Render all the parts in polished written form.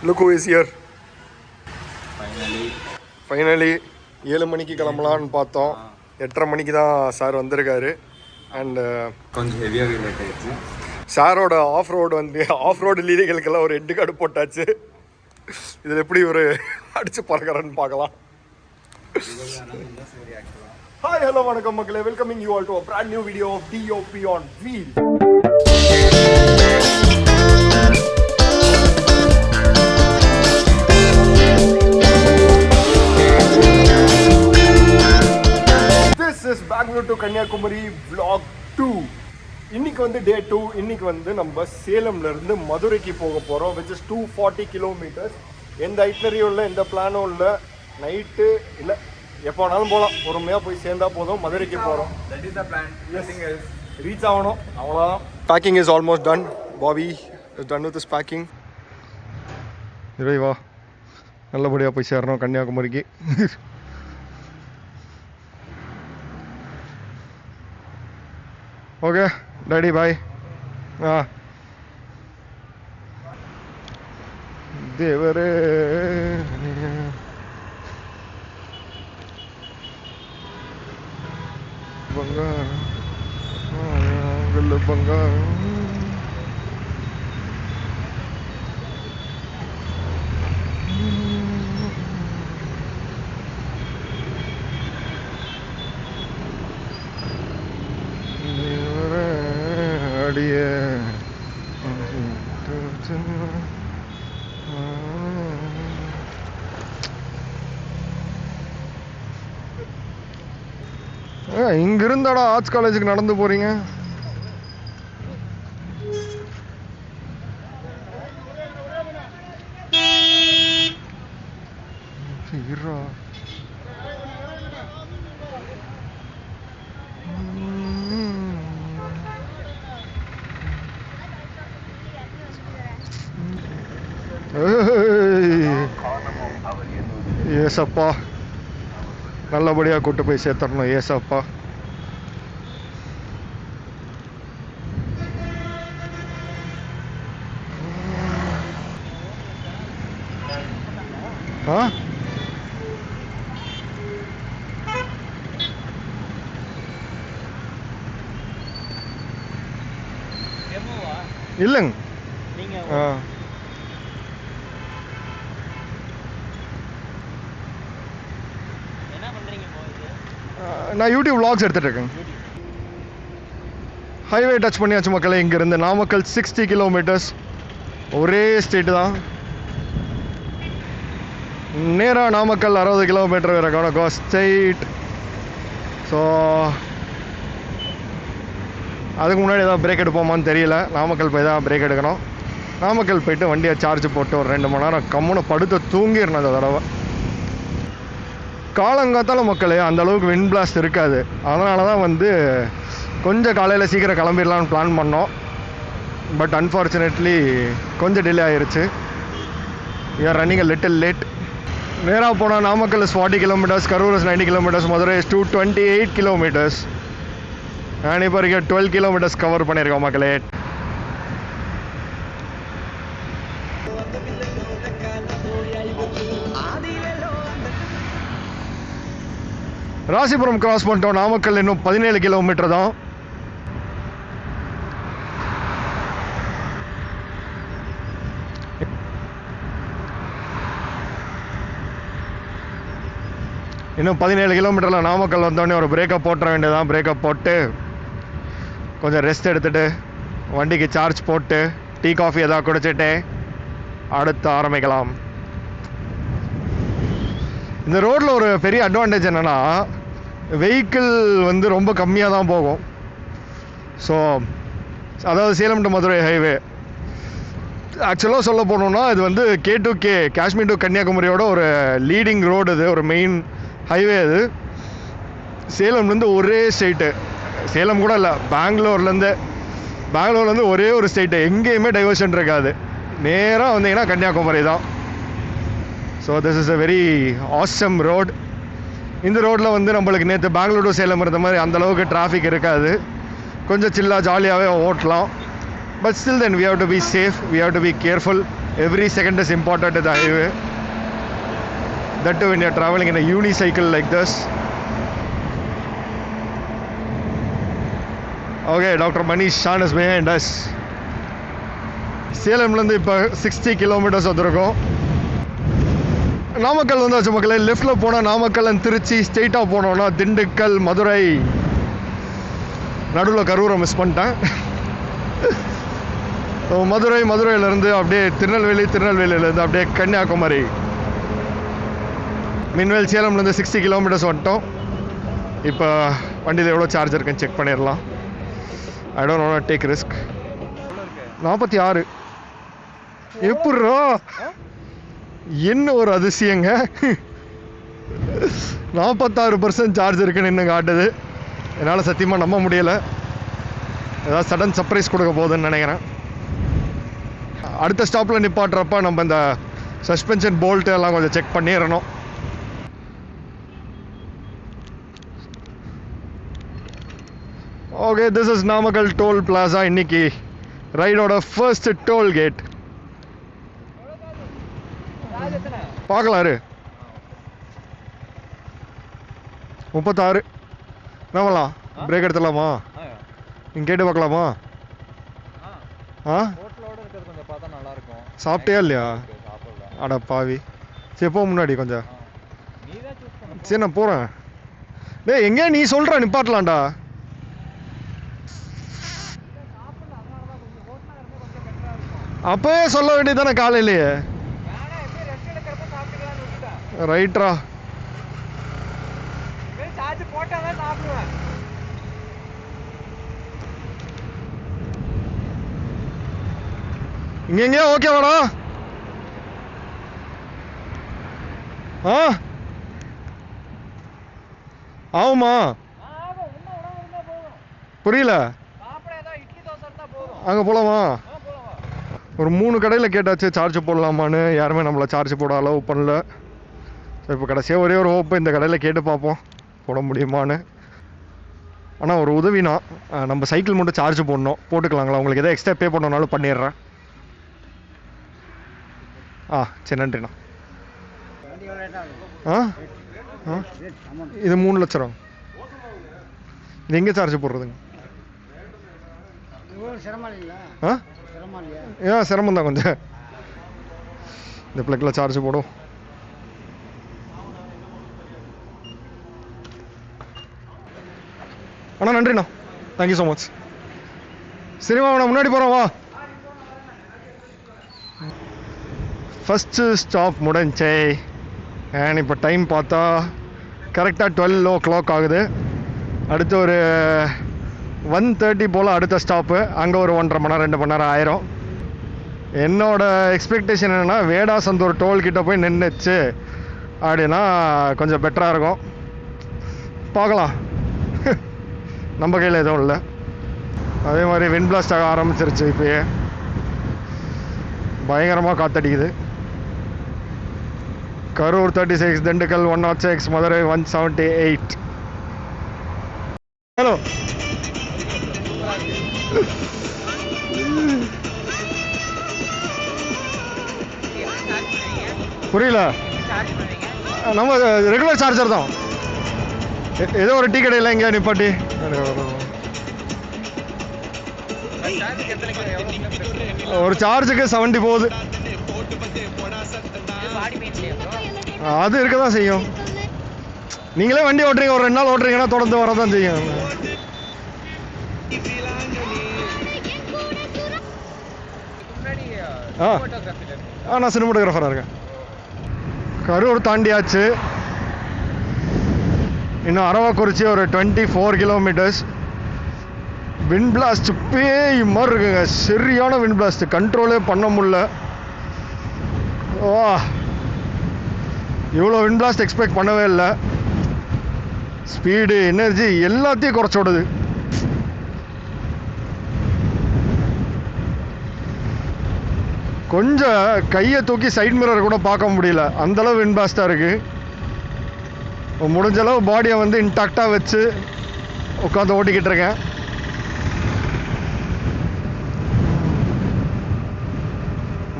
Look who is here. Finally 7 மணிக்கு கிளம்பலான்னு பார்த்தோம். 8:30 மணிக்கு தான் சார் வந்திருக்காரு. அண்ட் கொஞ்சம் ஹெவியாகவே லேட் ஆயிடுச்சு. சாரோட ஆஃப் ரோடு லீலைகளுக்கெல்லாம் ஒரு எட்டு கார்டு போட்டாச்சு. இதில் எப்படி ஒரு அடிச்சு பறக்கிறன்னு பார்க்கலாம். ஹாய் ஹலோ வணக்கம் மக்களே, welcoming you all to a brand new video of DOP on Wheel. This is Bangalore to Kanyakumari vlog 2. இன்னைக்கு வந்து டே 2. இன்னைக்கு வந்து நம்ம சேலம்ல இருந்து மதுரைக்கு போக போகிறோம், which is 240 kilometers. எந்த ஐட்னரியும் இல்லை, எந்த பிளானும் இல்லை. நைட்டு இல்லை, எப்போ வேணாலும் போகலாம். பொறுமையாக போய் சேர்ந்தா போதும். மதுரைக்கு போகிறோம். That is the plan. Nothing else. Reach ஆகணும், அவ்வளோதான். Packing is almost done. Bobby is done with this packing. இறைவா, நல்லபடியாக போய் சேரணும் கன்னியாகுமரிக்கு. Okay daddy, bye. தேவரே பங்காரம் பங்காரம். இங்க இருந்தாடா ஆர்ட்ஸ் காலேஜுக்கு நடந்து போறீங்க. ஏசப்பா, நல்லபடியாக கூட்டு போய் சேர்த்தரணும். ஏசப்பா. இல்லைங்க, நான் யூடியூப் vlogs எடுத்துட்டு இருக்கேன். ஹைவே டச் பண்ணியாச்சு மக்களே. இங்கேருந்து நாமக்கல் 60 kilometers. ஒரே ஸ்டேட்டு தான். நேராக நாமக்கல் 60 kilometer வேறு ஸ்ட்ரெயிட். ஸோ அதுக்கு முன்னாடி ஏதாவது பிரேக் எடுப்போமான்னு தெரியல. நாமக்கல் போய் தான் பிரேக் எடுக்கணும். நாமக்கல் போய்ட்டு வண்டியை சார்ஜ் போட்டு ஒரு 2 மணி நேரம் கம்முன்னு படுத்து தூங்கிடணும். அந்த தடவை காலங்காத்தால மக்களே அந்தளவுக்கு விண்ட் பிளாஸ்ட் இருக்காது. அதனால தான் வந்து கொஞ்சம் காலையில் சீக்கிரம் கிளம்பிடலான்னு பிளான் பண்ணோம். பட் அன்ஃபார்ச்சுனேட்லி கொஞ்சம் டிலே ஆகிருச்சு. We are running a little late. நேராக போனால் Namakkal is 40 kilometers, Karur is 90 kilometers, Madurai is 228 kilometers. நான் இப்போ வரைக்கும் 12 kilometers கவர் பண்ணியிருக்கோம் மக்களே. ராசிபுரம் கிராஸ் பண்ணிட்டோம். நாமக்கல் இன்னும் 17 kilometer தான். இன்னும் 17 kilometerல நாமக்கல் வந்தோடனே ஒரு பிரேக்கப் போட்டுற வேண்டியதான். பிரேக்கப் போட்டு கொஞ்சம் ரெஸ்ட் எடுத்துகிட்டு வண்டிக்கு சார்ஜ் போட்டு டீ காஃபி எதாவது குடிச்சிட்டு அடுத்து ஆரம்பிக்கலாம். இந்த ரோட்டில் ஒரு பெரிய அட்வான்டேஜ் என்னென்னா, வெஹிக்கிள் வந்து ரொம்ப கம்மியாக தான் போகும். ஸோ அதாவது சேலம் டு மதுரை ஹைவே ஆக்சுவலாக சொல்ல போனோம்னா இது வந்து K2K, காஷ்மீர் டு கன்னியாகுமரியோட ஒரு லீடிங் ரோடு. இது ஒரு மெயின் ஹைவே. அது சேலம்லேருந்து ஒரே ஸ்ட்ரெயிட்டு. சேலம் கூட இல்லை, பெங்களூர்லேருந்து ஒரே ஒரு ஸ்ட்ரெயிட்டு. எங்கேயுமே டைவர்ஷன் இருக்காது. நேராக வந்தீங்கன்னா கன்னியாகுமரி தான். So this is a very awesome road. இந்த ரோட்டில் வந்து நம்மளுக்கு நேற்று பெங்களூர் டு சேலம் இருந்த மாதிரி அந்தளவுக்கு டிராஃபிக் இருக்காது. கொஞ்சம் சில்லாக ஜாலியாகவே ஓட்டலாம். But still then we have to be safe, we have to be careful. Every second is important at the highway. That too when you're traveling in a unicycle like this. Okay, Dr. Manish Shan is behind us. சேலம்லேருந்து இப்போ 60 kilometres வந்திருக்கோம். நாமக்கல் வந்தாச்சு மக்களே. லெஃப்டில் போனால் Namakkal and Trichy, ஸ்ட்ரெயிட்டாக போனோன்னா திண்டுக்கல், மதுரை, நடுவில் கரூரை miss பண்ணிட்டேன். மதுரையிலேருந்து அப்படியே திருநெல்வேலியிலேருந்து அப்படியே கன்னியாகுமரி. மீன்வேல் சேலம்லேருந்து 60 கிலோமீட்டர்ஸ் வந்துட்டோம். இப்போ வண்டியில் எவ்வளோ சார்ஜ் இருக்குன்னு செக் பண்ணிடலாம். I don't want to take risk. 46 எப்பட்றா? என்ன ஒரு அதிசயங்க. 46% சார்ஜ் இருக்குன்னு இன்னும் காட்டுது. என்னால் சத்தியமாக நம்ப முடியலை. ஏதாவது சடன் சர்ப்ரைஸ் கொடுக்க போகுதுன்னு நினைக்கிறேன். அடுத்த ஸ்டாப்பில் நிப்பாட்டுறப்ப நம்ம இந்த சஸ்பென்ஷன் போல்ட்டு எல்லாம் கொஞ்சம் செக் பண்ணிடணும். Okay, this is Namakkal toll plaza. இன்னைக்கு ரைடோட ஃபர்ஸ்ட் டோல் கேட். பார்க்கலாரு 36 என்னவலாம் பிரேக் எடுத்துடலாமா? நீங்கள் கேட்டு பார்க்கலாமா? சாப்பிட்டே இல்லையா? அட பாவி. சரி போ முன்னாடி கொஞ்சம். சரி நான் போகிறேன். டேய் எங்கே நீ சொல்கிற நிப்பாட்டலாம்டா. அப்பவே சொல்ல வேண்டியதானே காலையிலேயே. ரைட்ரா. இங்க எங்கேயா ஓகே வாடா. ஆகுமா? புரியல. அங்கே போகலாமா? ஒரு 3 கடையில் கேட்டாச்சு சார்ஜ் போடலாமான்னு. யாருமே நம்மளை சார்ஜ் போட அலோவ் பண்ணல. ஸோ இப்போ கடைசியாக ஒரே ஒரு ஹோப்பு, இந்த கடையில் கேட்டு பார்ப்போம் போட முடியுமான்னு. ஆனால் ஒரு உதவினா நம்ம சைக்கிள் மட்டும் சார்ஜ் போடணும். போட்டுக்கலாங்களா? உங்களுக்கு எதாவது எக்ஸ்ட்ரா பே பண்ணனாலும் பண்ணிடுறேன். சரி நன்றிண்ணா. இது 3 லட்சம் ரூபா. இது எங்கே சார்ஜ் போடுறதுங்க? சிரமம் தான் கொஞ்சம். இந்த பிளக்கில் சார்ஜ் போடும். அண்ணா நன்றிண்ணா, தேங்க்யூ ஸோ மச். சரிவா நான் முன்னாடி போகிறோம் வா. ஃபஸ்ட்டு ஸ்டாப் முடிஞ்சே. அண்ட் இப்போ டைம் பார்த்தா கரெக்டாக 12 o'clock ஆகுது. அடுத்து ஒரு 1:30 போல் அடுத்த ஸ்டாப்பு. அங்கே ஒரு 1.5 மணி நேரம் 2 மணி நேரம் ஆயிரும். என்னோட எக்ஸ்பெக்டேஷன் என்னென்னா வேடாசந்தூர் டோல்கிட்ட போய் நின்றுச்சு அப்படின்னா கொஞ்சம் பெட்டராக இருக்கும். பார்க்கலாம், நம்ம கையில் எதுவும் இல்லை. அதே மாதிரி விண்ட் பிளாஸ்ட் ஆக ஆரம்பிச்சிருச்சு. இப்போயே பயங்கரமாக காற்றடிக்குது. கரூர் 36, திண்டுக்கல் 106, மதுரை 178. ஹலோ புரியல. நம்ம ரெகுலர் சார்ஜர் தான். ஏதோ ஒரு டீ கடையில் எங்கேயா நிப்பாட்டி. ஒரு சார்ஜுக்கு 70 போகுது. அது இருக்க தான் செய்யும். நீங்களே வண்டி ஓட்டுறீங்க, ஒரு 2 நாள் ஓட்டுறீங்கன்னா தொடர்ந்து வரதான் செய்யும். நான் சினிமாட்டோகிராஃபராக இருக்கேன். கரூர் தாண்டியாச்சு. இன்னும் அரவக்குறிச்சி ஒரு 24 கிலோமீட்டர்ஸ். விண்ட் பிளாஸ்ட் பேய் மாதிரி இருக்குங்க. சரியான விண்ட் பிளாஸ்ட், கண்ட்ரோலே பண்ண முடியல. வா, இவ்வளோ விண்ட் பிளாஸ்ட் எக்ஸ்பெக்ட் பண்ணவே இல்லை. ஸ்பீடு, எனர்ஜி எல்லாத்தையும் குறைச்சி விடுது. கொஞ்சம் கையை தூக்கி சைட் மிரர் கூட பார்க்க முடியல, அந்தளவு விண்ட் பிளாஸ்டாக இருக்குது. முடிஞ்சளவு பாடியை வந்து இன்டாக்டாக வச்சு உட்காந்து ஓட்டிக்கிட்டு இருக்கேன்.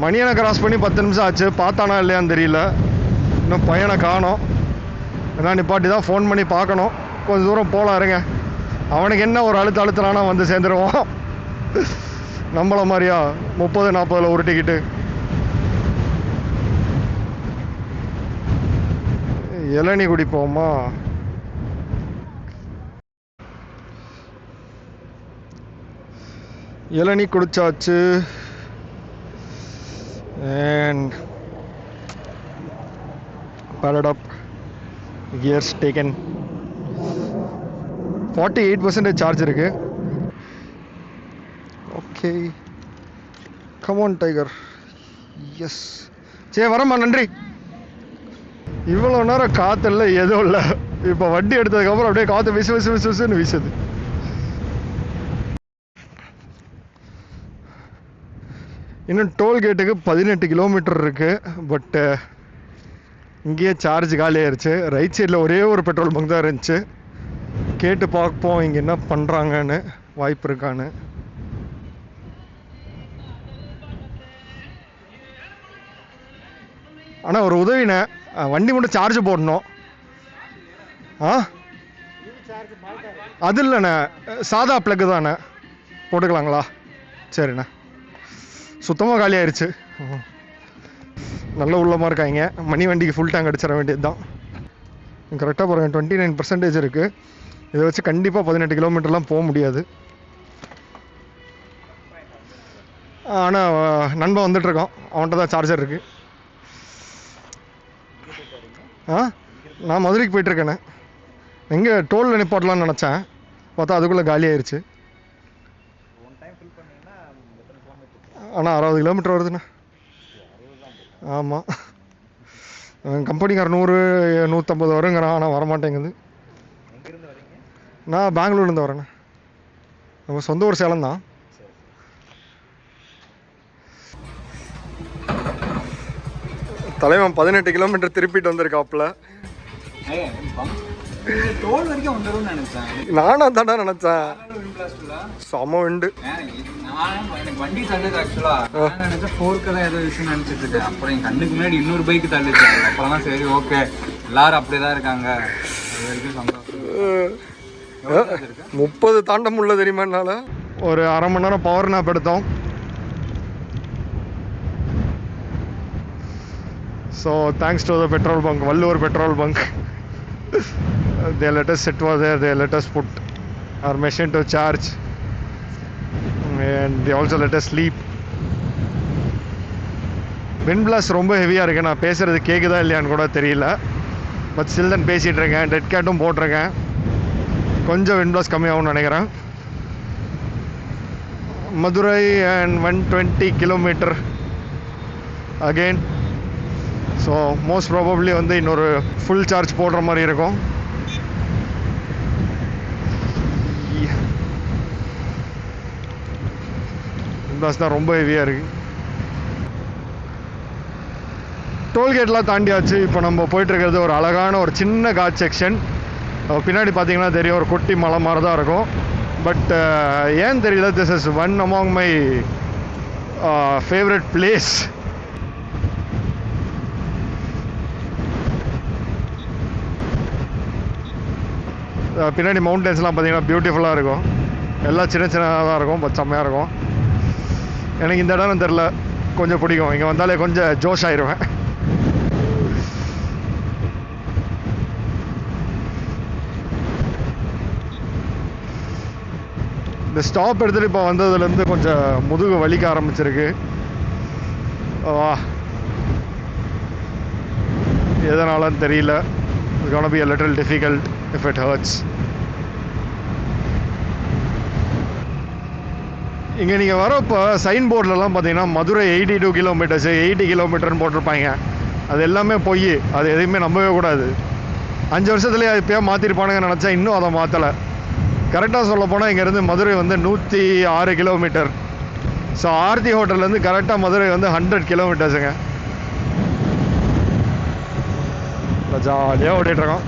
மணியனை கிராஸ் பண்ணி 10 நிமிஷம் ஆச்சு. பார்த்தானா இல்லையான்னு தெரியல. இன்னும் பையனை காணோம். ஏன்னா நிப்பாட்டி தான் ஃபோன் பண்ணி பார்க்கணும். கொஞ்சம் தூரம் போகலாம் இருங்க. அவனுக்கு என்ன ஒரு அழுத்தலானா வந்து சேர்ந்துருவான். நம்மள மாதிரியா 30-40 ஒரு டிக்கெட்டு. இளநீ குடிப்போமா? இளநீ குடிச்சாச்சு. And padded up, gears taken. 48% charge இருக்கு. Okay, come on tiger. Yes, சரி வரமா, நன்றி. இவ்வளோ நேரம் காற்று இல்லை, எதுவும் இல்லை. இப்போ வண்டி எடுத்ததுக்கப்புறம் அப்படியே காற்று விசு விசு விசு விசுன்னு வீசுது. இன்னும் டோல்கேட்டுக்கு 18 கிலோமீட்டர் இருக்குது. பட்டு இங்கேயே சார்ஜ் காலி ஆயிடுச்சு. ரைட் சைடில் ஒரே ஒரு பெட்ரோல் பங்க் தான் இருந்துச்சு. கேட்டு பார்ப்போம் இங்கே என்ன பண்ணுறாங்கன்னு, வாய்ப்பு இருக்கான்னு. ஆனால் ஒரு உதவிண்ணே, வண்டி மட்டும் சார்ஜ் போடணும். அது இல்லைண்ணே, சாதா ப்ளக்கு தானே, போட்டுக்கலாங்களா? சரிண்ணே. சுத்தமாக காலி ஆயிடுச்சு. நல்ல உள்ளமாக இருக்காங்க. மணி வண்டிக்கு ஃபுல் டேங்க் அடிச்சிட வேண்டியது தான். கரெக்டாக பாருங்கள், 29% இருக்குது. இதை வச்சு கண்டிப்பாக 18 கிலோமீட்டர்லாம் போக முடியாது. ஆனால் நண்பன் வந்துட்டுருக்கான், அவன்கிட்ட தான் சார்ஜர் இருக்குது. நான் மதுரைக்கு போயிட்டுருக்கேண்ணே. எங்கே டோலில் நிப்பாட்டலான்னு நினச்சேன், பார்த்தா அதுக்குள்ளே காலி ஆயிடுச்சு. ஆனால் 60 கிலோமீட்டர் வருதுண்ணே. ஆமாம், கம்பெனிக்கார 100-150 வருங்கிறான், ஆனால் வரமாட்டேங்குது. நான் பெங்களூர்லேருந்து வரேண்ணே. நம்ம சொந்த ஊர் சேலம் தான். தலைவன் 18 கிலோமீட்டர் திருப்பிட்டு வந்திருக்காப்புல. நானும் தாண்டா நினைச்சேன். செம விண்டு. வண்டி தள்ளுது ஆக்சுவலா. நினைச்சா ஃபோர்க்கு தான் ஏதோ விஷயம் நினைச்சிட்டு இருக்கேன். அப்புறம் என் கண்ணுக்கு முன்னாடி இன்னொரு பைக் தள்ளிச்சு. அப்புறம் தான் சரி ஓகே, எல்லாரும் அப்படியேதான் இருக்காங்க. அது வரைக்கும் சந்தோஷம். 30 தாண்ட முடியல தெரியுமா என்னால. ஒரு அரை மணி நேரம் பவர் நாப் எடுத்தோம். So thanks to the petrol bunk, Vallur petrol bunk. They let us sit over there, they let us put our machine to charge, and they also let us sleep. Wind blast ரொம்ப ஹெவியாக இருக்குது. நான் பேசுகிறது கேட்குதா இல்லையான்னு கூட தெரியல. பட் ஸ்டில் தான் பேசிகிட்டு இருக்கேன். டெட் கேட்டும் போட்டிருக்கேன். கொஞ்சம் wind blast கம்மியாகும்னு நினைக்கிறேன். Madurai and 120 kilometre again. So most probably வந்து இன்னொரு ஃபுல் சார்ஜ் போடுற மாதிரி இருக்கும். பஸ் தான் ரொம்ப ஹெவியாக இருக்குது. டோல்கேட்லாம் தாண்டியாச்சு. இப்போ நம்ம போயிட்டுருக்கிறது ஒரு அழகான ஒரு சின்ன காட் செக்ஷன். பின்னாடி பார்த்தீங்கன்னா தெரியும், ஒரு குட்டி மலை மாதிரி தான் இருக்கும். பட் ஏன் தெரியல, this is one among my favourite place. பின்னாடி மவுண்டன்ஸ்லாம் பார்த்தீங்கன்னா பியூட்டிஃபுல்லாக இருக்கும். எல்லாம் சின்ன சின்னதாக தான் இருக்கும், பட் செம்மையாக இருக்கும். எனக்கு இந்த இடம் தெரில, கொஞ்சம் பிடிக்கும். இங்கே வந்தாலே கொஞ்சம் ஜோஷ் ஆயிடுவேன். இந்த ஸ்டாப் எடுத்துகிட்டு இப்போ வந்ததுலேருந்து கொஞ்சம் முதுகு வலிக்க ஆரம்பிச்சிருக்கு. வா, எதனாலன்னு தெரியல. It's gonna be a little difficult if it hurts. இங்கே நீங்கள் வரப்போ சைன் போர்ட்லலாம் பார்த்தீங்கன்னா மதுரை 82 கிலோமீட்டர்ஸ் 80 கிலோமீட்டர்னு போட்டிருப்பாங்க. அது எல்லாமே பொய். அது எதையுமே நம்பவே கூடாது. 5 வருஷத்துலேயே அது இப்போயே மாற்றிருப்பானுங்க நினச்சா இன்னும் அதை மாற்றலை. கரெக்டாக சொல்ல போனால் இங்கேருந்து மதுரை வந்து 106 கிலோமீட்டர். ஸோ ஆர்த்தி ஹோட்டல்லேருந்து கரெக்டாக மதுரை வந்து 100 கிலோமீட்டர்ஸுங்க. ஜாலியாக ஓடிட்டுருக்கோம்.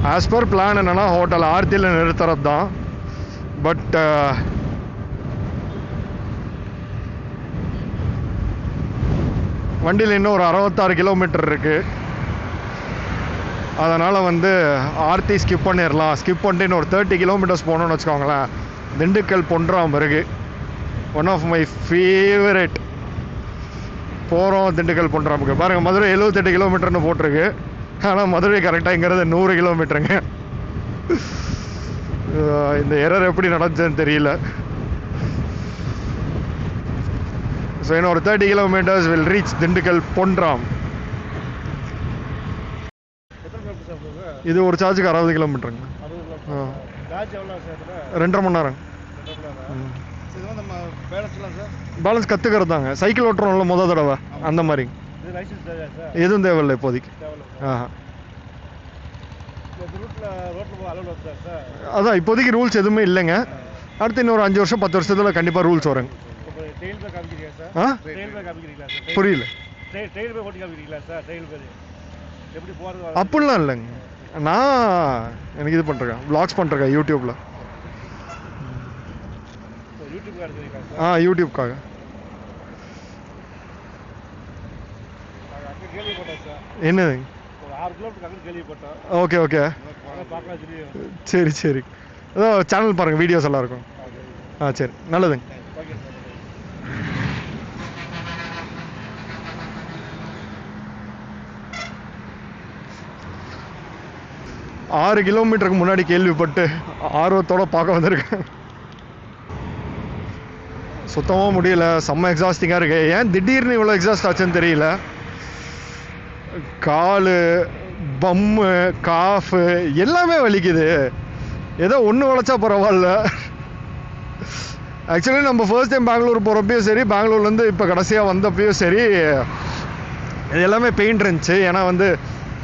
ஆஸ் பர் பிளான் என்னென்னா ஹோட்டல் ஆர்த்தியில் நிறுத்துறது தான். பட் வண்டியில் இன்னும் ஒரு 66 கிலோமீட்டர் இருக்குது. அதனால் வந்து ஆர்த்தி ஸ்கிப் பண்ணிடலாம். ஸ்கிப் பண்ணிட்டு இன்னும் ஒரு 30 கிலோமீட்டர்ஸ் போகணுன்னு வச்சுக்கோங்களேன். திண்டுக்கல் பொன்றாம் இருக்கு. One of my favourite. போகிறோம் திண்டுக்கல் பொன்றாமுக்கு. பாருங்கள், மதுரை 78 கிலோமீட்டர்னு போட்டிருக்கு. ஆனால் மதுரை கரெக்டாக இங்கிறது 100 கிலோமீட்டருங்க. இந்த எரர் எப்படி நடந்துச்சுன்னு தெரியல. ஸோ இன்னும் ஒரு 30 கிலோமீட்டர்ஸ் வில் ரீச் திண்டுக்கல் பொன்றாம். இது ஒரு சார்ஜுக்கு 60 கிலோமீட்டருங்க. 2.5 மணி நேரம். பேலன்ஸ் கற்றுக்கிறது தாங்க. சைக்கிள் ஓட்டுறோம்ல முதல் தடவை, அந்த மாதிரி. எதுவும் தேவையில்லை இப்போதைக்கு. அதான் இப்போதைக்கு ரூல்ஸ் எதுவுமே இல்லைங்க. அடுத்து இன்னொரு 5 வருஷம் 10 வருஷத்தில் கண்டிப்பாக ரூல்ஸ் வருங்க. புரியல. அப்படிலாம் இல்லைங்க. நான் எனக்கு இது பண்ணுறேன், வ்ளாக்ஸ் பண்ணுறேன் யூடியூப்பில். யூடியூப்காக. என்னது? ஓகே ஓகே, சரி சரி. ஏதோ சேனல் பாருங்கள், வீடியோஸ் எல்லாம் இருக்கும். சரி, நல்லதுங்க. 6 கிலோமீட்டருக்கு முன்னாடி கேள்விப்பட்டு ஆர்வத்தோடு பார்க்க வந்திருக்கேன். சுத்தமாக முடியல, செம்ம எக்ஸாஸ்டிங்காக இருக்கு. ஏன் திடீர்னு இவ்வளோ எக்ஸாஸ்ட் ஆச்சுன்னு தெரியல. கால், பம்மு, காஃபு எல்லாமே வலிக்குது. ஏதோ ஒன்று வளைச்சா பரவாயில்ல. ஆக்சுவலி நம்ம ஃபர்ஸ்ட் டைம் பெங்களூர் போகிறப்பையும் சரி, பெங்களூர்லேருந்து இப்போ கடைசியாக வந்தப்பையும் சரி, இது எல்லாமே பெயின் இருந்துச்சு. ஏன்னா வந்து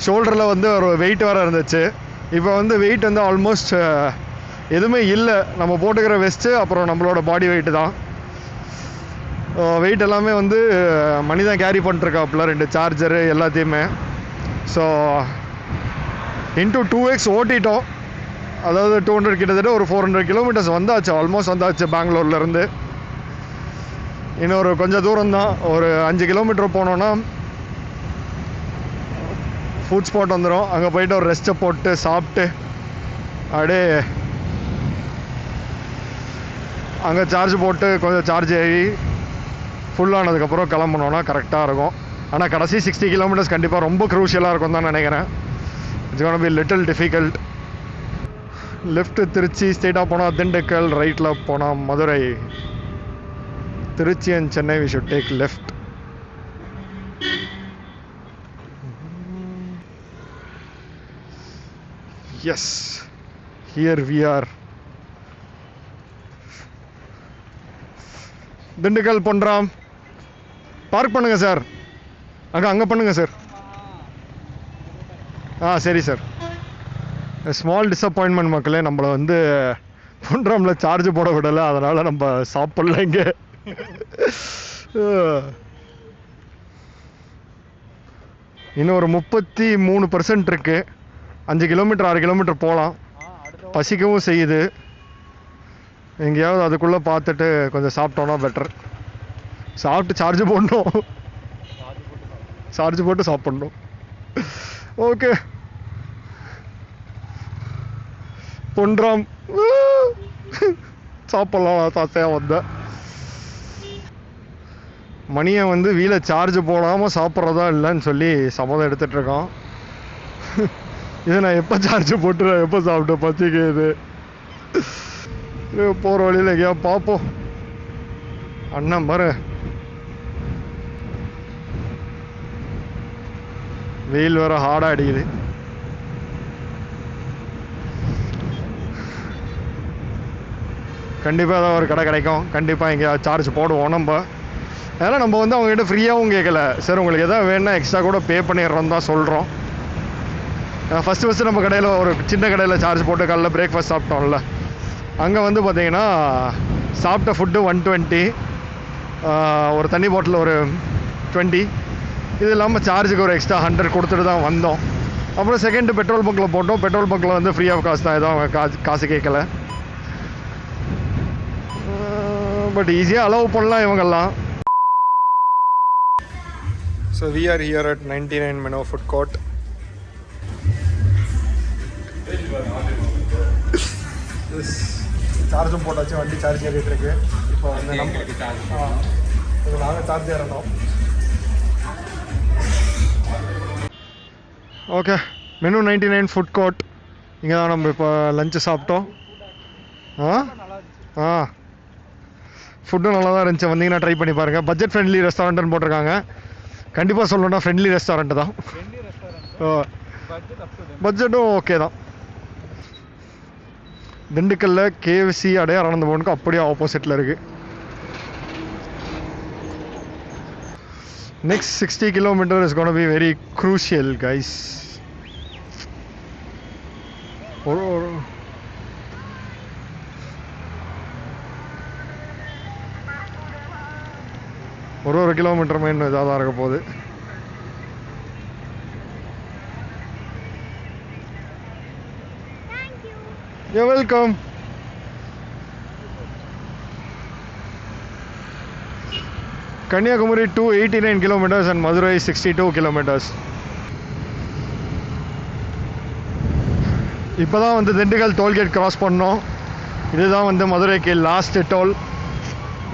ஷோல்டரில் வந்து ஒரு வெயிட் வேறு இருந்துச்சு. இப்போ வந்து வெயிட் வந்து ஆல்மோஸ்ட் எதுவுமே இல்லை. நம்ம போட்டுக்கிற வெஸ்ட்டு அப்புறம் நம்மளோட பாடி வெயிட்டு தான். வெயிட் எல்லாமே வந்து மணி தான் கேரி பண்ணிட்டுருக்காப்புல, 2 சார்ஜரு எல்லாத்தையுமே. So into 2x ஓட்டிட்டோம். அதாவது 200 கிட்டத்தட்ட ஒரு 400 கிலோமீட்டர்ஸ் வந்தாச்சு, ஆல்மோஸ்ட் வந்தாச்சு பெங்களூர்லேருந்து. இன்னொரு கொஞ்சம் தூரம் தான், ஒரு 5 கிலோமீட்டர் போனோன்னா ஃபுட் ஸ்பாட் வந்துடும். அங்கே போய்ட்டு ஒரு ரெஸ்ட்டை போட்டு சாப்பிட்டு அப்படியே அங்கே சார்ஜ் போட்டு கொஞ்சம் சார்ஜ் ஏறி ஃபுல்லானதுக்கப்புறம் கிளம்புனோன்னா கரெக்டாக இருக்கும். ஆனால் கடைசி 60 கிலோமீட்டர்ஸ் கண்டிப்பாக ரொம்ப க்ரூஷியலாக இருக்கும் தான் நினைக்கிறேன். It's gonna be little difficult. Left Trichy, ஸ்ட்ரெயிட்டாக போனால் திண்டுக்கல், ரைட்டில் போனால் Madurai. Trichy and Chennai we should take left. Yes, here we are. Dindigul பொன்றாம். பார்க் பண்ணுங்க சார். அங்கே பண்ணுங்க சார். சரி சார். ஸ்மால் டிசப்பாயின்மெண்ட் மக்களே, நம்மளை வந்து பொன்றாமில் சார்ஜ் போட விடலை. அதனால் நம்ம சாப்பிடல இங்கே. இன்னும் ஒரு 33% இருக்குது. 5 கிலோமீட்டர் 6 கிலோமீட்டர் போகலாம். பசிக்கவும் செய்யுது. எங்கேயாவது அதுக்குள்ளே பார்த்துட்டு கொஞ்சம் சாப்பிட்டோன்னா பெட்டர். சாப்பிட்டு சார்ஜ் போடணும். சார்ஜ் போட்டு சாப்பிட்ணும். ஓகே, பொன்றாம் சாப்பிட்லாம் தாத்தையாக வந்தேன். மணியை வந்து வீலை சார்ஜ் போடாமல் சாப்பிட்றதா இல்லைன்னு சொல்லி சம்மதம் எடுத்துகிட்ருக்கான். இது நான் எப்போ சார்ஜ் போட்டு எப்போ சாப்பிட்டேன் பச்சிக்குது. போகிற வழியில் எங்கேயா பார்ப்போம். அண்ணன் பாரு, வெயில் வேற ஹார்டாக அடிக்குது. கண்டிப்பாக ஏதாவது ஒரு கடை கிடைக்கும். கண்டிப்பாக எங்கேயா சார்ஜ் போடுவோம் நம்ம. அதனால் நம்ம வந்து அவங்ககிட்ட ஃப்ரீயாகவும் கேட்கல. சார் உங்களுக்கு எதாவது வேணுன்னா எக்ஸ்ட்ரா கூட பே பண்ணிடுறோம் தான் சொல்கிறோம். ஃபஸ்ட்டு நம்ம கடையில் ஒரு சின்ன கடையில் சார்ஜ் போட்டு காலைல பிரேக்ஃபாஸ்ட் சாப்பிட்டோம்ல, அங்கே வந்து பார்த்தீங்கன்னா சாப்பிட்ட ஃபுட்டு 120, ஒரு தண்ணி பாட்டில் ஒரு 20, இது இல்லாமல் சார்ஜுக்கு ஒரு எக்ஸ்ட்ரா 100 கொடுத்துட்டு தான் வந்தோம். அப்புறம் செகண்ட் பெட்ரோல் பங்க்கில் போட்டோம். பெட்ரோல் பங்க்கில் வந்து ஃப்ரீ ஆஃப் காசு தான், எதுவும் அவங்க காசு கேட்கல. பட் ஈஸியாக அலோவ் பண்ணலாம் இவங்கெல்லாம். So we are here at 99 Meno Food Court. சார்ஜும் போட்டாச்சு, வண்டி சார்ஜ் ஏறிட்டு இருக்கு. இப்போ வந்து நாங்கள் சார்ஜ் ஏறணும். Okay, menu 99 food court. இங்கே தான் நம்ம இப்போ லஞ்சு சாப்பிட்டோம். ஃபுட்டும் நல்லா தான் இருந்துச்சு. வந்தீங்கன்னா ட்ரை பண்ணி பாருங்கள். பட்ஜெட் ஃப்ரெண்ட்லி ரெஸ்டாரண்ட்னு போட்டிருக்காங்க. கண்டிப்பாக சொல்லணும்னா ஃப்ரெண்ட்லி ரெஸ்டாரண்ட் தான். பட்ஜெட்டும் ஓகே தான். திண்டுக்கல்ல KFC அடையார் ஆனந்த பவனுக்கு அப்படியே ஆப்போசிட்டில் இருக்குது. Next 60 kilometre is gonna be very crucial guys. ஒரு கிலோமீட்டருமே இன்னும் இதாக தான் இருக்க போகுது. You're welcome. Kanyakumari 289 kilometers and Madurai 62 kilometers. இப்போதான் வந்து திண்டுக்கல் டோல்கேட் கிராஸ் பண்ணோம். இதுதான் வந்து மதுரைக்கு லாஸ்ட் டோல்.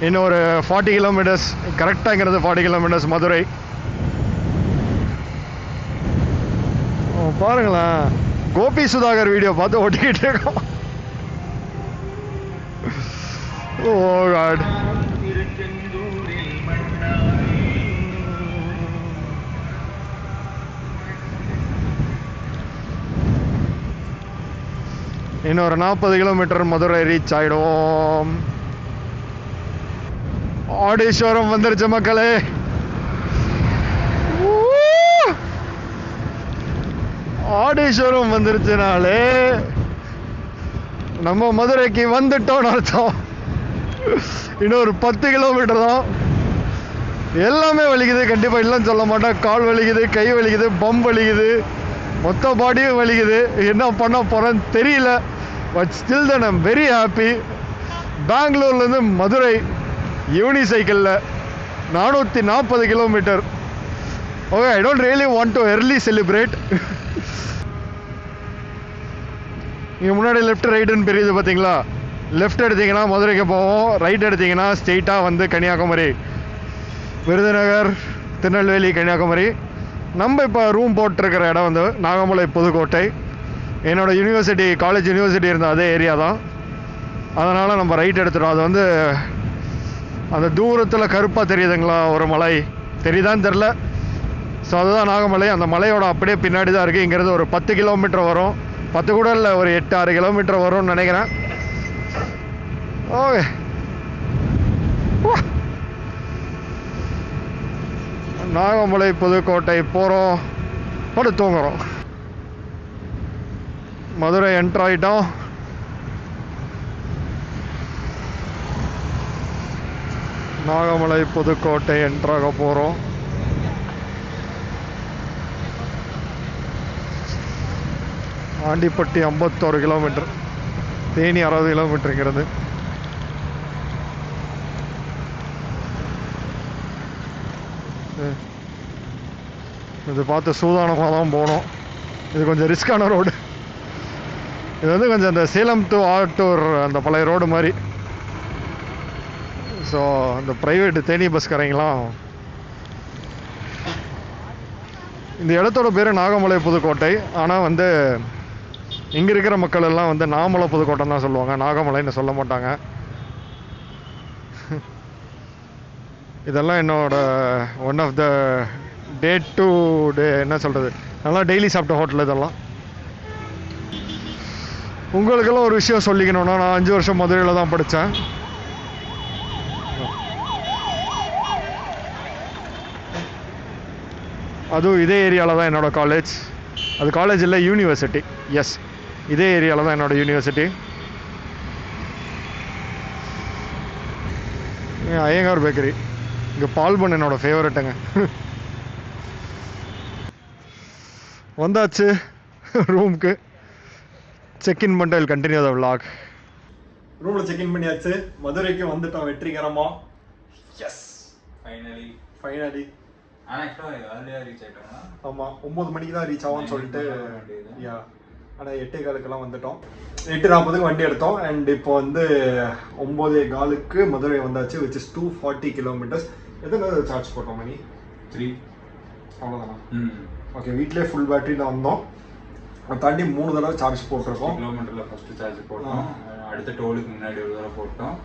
இன்னும் ஒரு 40 கிலோமீட்டர்ஸ், கரெக்டாங்கிறது 40 கிலோமீட்டர்ஸ் மதுரை. பாருங்களேன், கோபி சுதாகர் வீடியோ பார்த்து ஓட்டிக்கிட்டு இருக்கோம். ஓ காட். இன்னொரு 40 கிலோமீட்டர் மதுரை ரீச் ஆயிடும். ஆடீஸ்வரம் வந்துருச்சு மக்களே. ஆடீஸ்வரம் வந்துருச்சுனாலே நம்ம மதுரைக்கு வந்துட்டோம்னு அர்த்தம். இன்னும் ஒரு 10 கிலோமீட்டர் தான். எல்லாமே வலிக்குது, கண்டிப்பாக இல்லைன்னு சொல்ல மாட்டேன். கால் வலிக்குது, கை வலிக்குது, பம்ப் வலிக்குது, மொத்த பாடியும் வலிக்குது. என்ன பண்ண போகிறேன்னு தெரியல. But still then I'm very happy. பெங்களூர்லேருந்து மதுரை யூனிசைக்கிளில் 440 kilometre. Okay, I don't really want to early celebrate. இங்கே முன்னாடி லெஃப்ட் ரைட்டுன்னு பெரியுது பார்த்தீங்களா? லெஃப்ட் எடுத்தீங்கன்னா மதுரைக்கு போவோம், ரைட் எடுத்தீங்கன்னா ஸ்ட்ரெயிட்டாக வந்து கன்னியாகுமரி, விருதுநகர், திருநெல்வேலி, கன்னியாகுமரி. நம்ம இப்போ ரூம் போட்டிருக்கிற இடம் வந்து நாகமலை புதுக்கோட்டை. என்னோடய யூனிவர்சிட்டி, காலேஜ் யூனிவர்சிட்டி இருந்த அதே ஏரியா தான். அதனால் நம்ம ரைட் எடுத்துட்டோம். அது வந்து அந்த தூரத்தில் கருப்பாக தெரியுதுங்களா ஒரு மலை, தெரியுதான்னு தெரில. ஸோ அதுதான் நாகமலை. அந்த மலையோட அப்படியே பின்னாடி தான் இருக்குது. இங்கேருந்து ஒரு 10 கிலோமீட்டர் வரும். 10 கூட இல்லை, ஒரு 8-6 கிலோமீட்டர் வரும்னு நினைக்கிறேன். ஓகே, நாகமலை புதுக்கோட்டை போகிறோம், படு தூங்குறோம். மதுரை என்ட்ரு ஆகிட்டோம். நாகமலை புதுக்கோட்டை என்ட்ராக போகிறோம். ஆண்டிப்பட்டி 51 கிலோமீட்டர், தேனி 60 கிலோமீட்டருங்கிறது. இது பார்த்து சூதானமாக தான் போகணும். இது கொஞ்சம் ரிஸ்கான ரோடு. இது வந்து கொஞ்சம் அந்த சேலம் டு ஆட்டூர் அந்த பழைய ரோடு மாதிரி. ஸோ அந்த ப்ரைவேட் தேனி பஸ்காரங்களாம். இந்த இடத்தோட பேர் நாகமலை புதுக்கோட்டை. ஆனால் வந்து இங்கே இருக்கிற மக்கள் எல்லாம் வந்து நாமலை புதுக்கோட்டைன்னு தான் சொல்லுவாங்க, நாகமலைன்னு சொல்ல மாட்டாங்க. இதெல்லாம் என்னோட one of the day to day, என்ன சொல்கிறது, நல்லா டெய்லி சாப்பிட்ட ஹோட்டல் இதெல்லாம். உங்களுக்கெல்லாம் ஒரு விஷயம் சொல்லிக்கணும்னா, நான் 5 வருஷம் மதுரையில் தான் படித்தேன். அதுவும் இதே ஏரியாவில் தான் என்னோடய காலேஜ். அது காலேஜ் இல்லை, யூனிவர்சிட்டி. எஸ், இதே ஏரியாவில் தான் என்னோடய யூனிவர்சிட்டி. ஐயங்கார் பேக்கரி, இங்கே பால் பன் என்னோடய ஃபேவரட்டுங்க. வந்தாச்சு ரூமுக்கு. செக்இன் பண்ணிட்டு I'll continue the vlog. ரூமில் செக்இன் பண்ணியாச்சு. மதுரைக்கு வந்துட்டோம் வெற்றிகரமாக. எஸ், ஃபைனலி ஆனா ஆக்சுவலா early-ஆ reach ஆயிட்டோம்னா ஆமாம் 9 மணிக்கு தான் ரீச் ஆகும்னு சொல்லிட்டு வேண்டியது. யா ஆனால் 8:15 வந்துட்டோம். 8:40 வண்டி எடுத்தோம். அண்ட் இப்போ வந்து 9:15 மதுரை வந்தாச்சு, விச் இஸ் 240 கிலோமீட்டர்ஸ். எத்தனை சார்ஜ் போட்டோம் மணி? 3 அவ்வளோதானா? ஓகே, வீட்டிலே ஃபுல் பேட்டரியில் வந்தோம். அதை தாண்டி 3 தடவை சார்ஜ் போட்டிருக்கோம். கிலோமீட்டர்ல ஃபர்ஸ்ட் சார்ஜ் போட்டோம், அடுத்த டோலுக்கு முன்னாடி ஒரு தடவை போட்டோம்,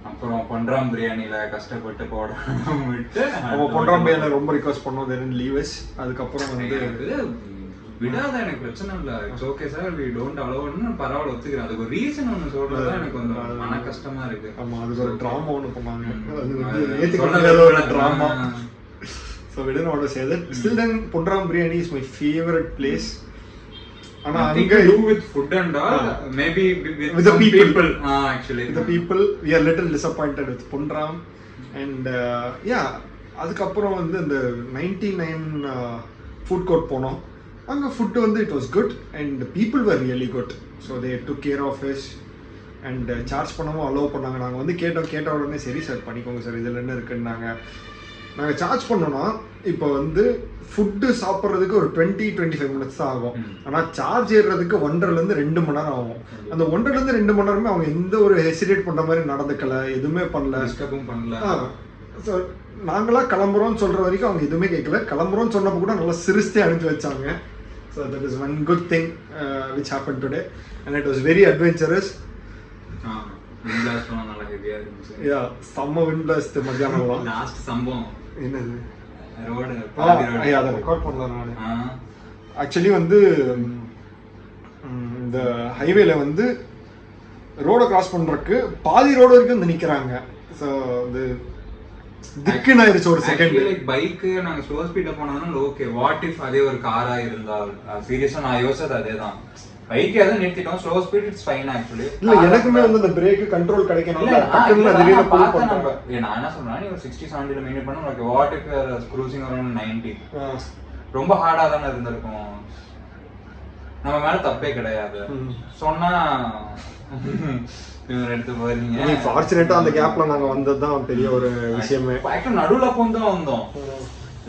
அப்புறம் பொன்ராம் பிரியாணியில கஷ்டப்பட்டு போடணும் விட்டு நம்ம பொன்ராம் பிரியாணி ரொம்ப ரிக்வஸ்ட் பண்ணோம், தென் லீவஸ். அதுக்கப்புறம் வந்து விடாத எனக்கு பிரச்சனை இல்லை, it's okay sir we don't அலோவ்னு பரவாயில்ல ஒத்துக்கிறேன். அதுக்கு ஒரு ரீசன் ஒன்று சொல்றது எனக்கு கொஞ்சம் மன கஷ்டமா இருக்கு. ஆமா, அதுக்கு ஒரு ட்ராமா ஒன்று பண்ணாங்க, அது வந்து ஏற்றுக்க முடியாத ஒரு drama. So we didn't want to say that. Still then Pondram Biryani is my favorite place. ஆனா அங்க do with food and all, maybe with the people. Actually with the people we are little disappointed with Pondram. And yeah, அதுக்கப்புறம் வந்து இந்த 99 food court போனோம். அங்கே food வந்து it was good and people were really good. So they took care of us and charge பண்ணவும் allow பண்ணாங்க. நாங்கள் வந்து கேட்ட உடனே சரி சார் பண்ணிக்கோங்க சார், இதில் என்ன இருக்குன்னாங்க. நாங்கள் சார்ஜ் பண்ணோன்னா இப்போ வந்து ஃபுட்டு சாப்பிட்றதுக்கு ஒரு 20-25 மினிட்ஸ் தான் ஆகும். ஆனால் சார்ஜ் ஏறுறதுக்கு 1.5 to 2 மணி நேரம் ஆகும். அந்த 1.5 to 2 மணி நேரமே அவங்க எந்த ஒரு ஹெசிடேட் பண்ணுற மாதிரி நடந்துக்கல, எதுவுமே பண்ணல, டிஸ்டர்பும் பண்ணல. ஸோ நாங்களாம் கிளம்புறோம்னு சொல்கிற வரைக்கும் அவங்க எதுவுமே கேட்கல. கிளம்புறோம்னு சொன்னப்போ கூட நல்லா சிரிச்சே அனுப்பி வச்சாங்க. So that is one good thing which happen today and it was very adventurous. Yeah, செம்ம விண்ட் பிளாஸ்ட் மத்தியானம். லாஸ்ட் சம்பவம் என்னது? ரோடு அதை ரெக்கார்ட் பண்ணல நான். ஆக்சுவலி வந்து இந்த ஹைவேல வந்து ரோடை கிராஸ் பண்றதுக்கு பாதி ரோடு வரைக்கும் வந்து நிக்கிறாங்க. ஸோ அது திக்குன்னு ஆயிடுச்சு ஒரு செகண்ட். பைக் நாங்க ஸ்லோ ஸ்பீட்ல போனோம்னா ஓகே, வாட் இஃப் அதே ஒரு காரா இருந்தால் சீரியஸா நான் யோசிச்சது அதேதான். பைக் எதை நிறுத்திட்டோம், slow speed it's fine actually. இல்ல எனக்குமே வந்து அந்த பிரேக் கண்ட்ரோல் கிடைக்கணும். நான் என்ன சொல்றேன், நீ ஒரு 60-70 மெயின்டைன் பண்ண okay. What if cruising around 90 ரொம்ப ஹார்டா தானே இருந்திருக்கும். நம்ம மேல தப்பே கிடையாது சொன்னா எடுத்து போறீங்க. ஃபார்ச்சுனேட்டா அந்த கேப்ல நாங்க வந்ததுதான் பெரிய ஒரு விஷயமே. நடுவுல போந்தும் வந்தோம்,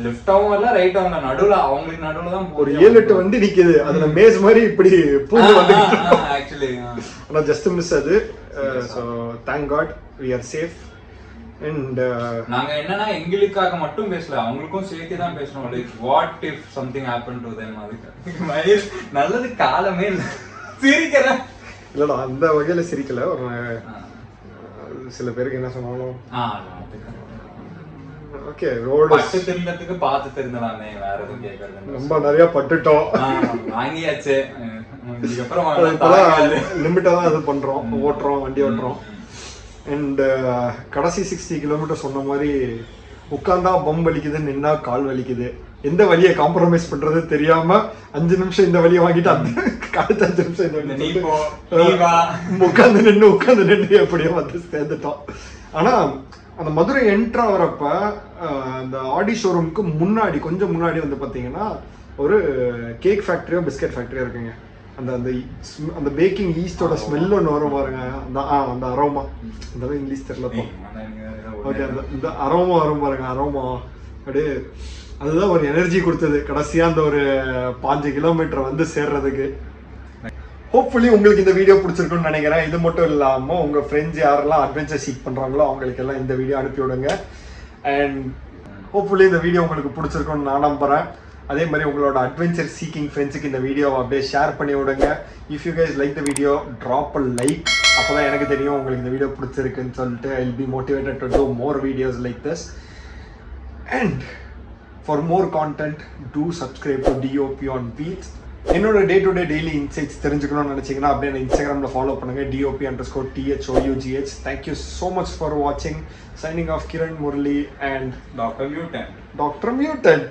லெஃப்டாவும் இல்ல ரைட்டாவும் இல்ல, நடுவுல அவங்களுக்கு நடுவுல தான் ஒரு 7-8 வண்டி நிக்குது. அதுல மேஸ் மாதிரி இப்படி பூந்து வந்து ஆக்சுவலி ஆனா ஜஸ்ட் மிஸ் அது. So thank God we are safe. And நாங்க என்னன்னா எங்களுக்காக மட்டும் பேசல, அவங்களுக்கும் சேர்த்து தான் பேசணும். Like what if something happen to them. அதுக்கு நல்லது காலமே இல்ல. சிரிக்கிறேன் இல்லடா, அந்த வகையில சிரிக்கல. ஒரு சில பேருக்கு என்ன சொன்னாலும் ஓகே, ரோடு பட்டு திருந்ததுக்கு பார்த்து திருந்தலாமே, வேற எதுவும் கேட்கறது. ரொம்ப நிறைய பட்டுட்டோம், வாங்கியாச்சு. இதுக்கப்புறம் லிமிட்டா தான் இது பண்றோம், ஓட்டுறோம், வண்டி ஓட்டுறோம். அண்ட் கடைசி 60 கிலோமீட்டர் சொன்ன மாதிரி உட்காந்தா பம் வலிக்குது, நின்னா கால் வலிக்குது. எந்த வழியை காம்ப்ரமைஸ் பண்றது தெரியாம 5 நிமிஷம் இந்த வழியை வாங்கிட்டு அடுத்த 5 நிமிஷம் உட்காந்து நின்று எப்படியோ வந்து சேர்ந்துட்டோம். ஆனா அந்த மதுரை என்ட்ரா வரப்ப அந்த ஆடி ஷோரூமுக்கு முன்னாடி கொஞ்சம் முன்னாடி வந்து பாத்தீங்கன்னா ஒரு கேக் ஃபேக்டரியோ பிஸ்கட் ஃபேக்டரியோ இருக்குங்க. அந்த அந்த அந்த பேக்கிங் ஈஸ்டோட ஸ்மெல் ஒன்று வரும் பாருங்க, அந்த அரோமா, அந்த இங்கிலீஷ் தெரியலப்பா. ஓகே, அந்த இந்த அரோமா வரும் பாருங்க, அரோமா அப்படியே அதுதான் ஒரு எனர்ஜி கொடுத்தது கடைசியா அந்த ஒரு 5 கிலோமீட்டர் வந்து சேர்றதுக்கு. ஹோப்ஃபுல்லி உங்களுக்கு இந்த வீடியோ பிடிச்சிருக்குன்னு நினைக்கிறேன். இது மட்டும் இல்லாமல் உங்கள் ஃப்ரெண்ட்ஸ் யாரெல்லாம் அட்வென்ச்சர் சீக் பண்ணுறாங்களோ அவங்களுக்கு எல்லாம் இந்த வீடியோ அனுப்பி விடுங்க. அண்ட் ஹோப்ஃபுல்லி இந்த வீடியோ உங்களுக்கு பிடிச்சிருக்குன்னு நான் நம்புகிறேன். அதே மாதிரி உங்களோட அட்வென்ச்சர் சீக்கிங் ஃப்ரெண்ட்ஸுக்கு இந்த வீடியோவை அப்படியே ஷேர் பண்ணி விடுங்க. If you guys like the video, drop a like. அப்போ தான் எனக்கு தெரியும் உங்களுக்கு இந்த வீடியோ பிடிச்சிருக்குன்னு சொல்லிட்டு. I will be motivated to do more videos like this. And for more content do subscribe to DOP on Wheels. என்னோட day to day daily insights தெரிஞ்சுக்கணும்னு நினச்சிங்கன்னா அப்படியே நான் இன்ஸ்டாகிராமில் ஃபாலோ பண்ணுங்கள், DOP_THOUGH. Thank you so much for வாட்சிங். Signing off Kiran Murali and Dr. Mutant. Dr. Mutant.